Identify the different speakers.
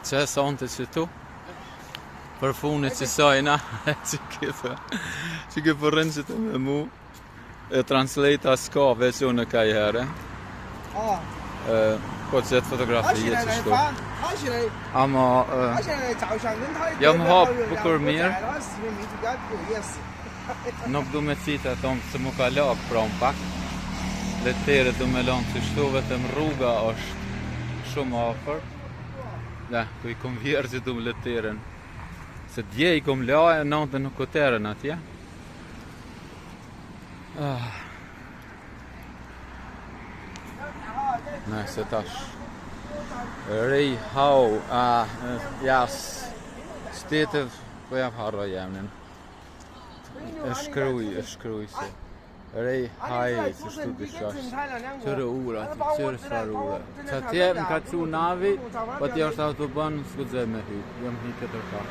Speaker 1: C'è sonte që tu? Për funit që sajna, që ke përrën që të me mu, e translate s'ka veç unë ka i herë. Po që jetë fotografie që shtu. Ama, jam hapë bukur mirë. Nuk du me cita tomë se mu ka lakë pram pak. Letere du me lanë që shtu, vetëm rruga është shumë afër. Da, ku i kom vjerë që du me leteren. Se dje i kom la e nante nuk koteren atje. Nej, se tash. Rej hau, jas, shtetet, po jam harra jemnin. E shkruj se. Rej haj, se shtu të shash. Qërë ura, qërë shfar ura. Që atje më ka cu navi, po atje është autoban, s'ku dze me hy. Jam hy këtë ka.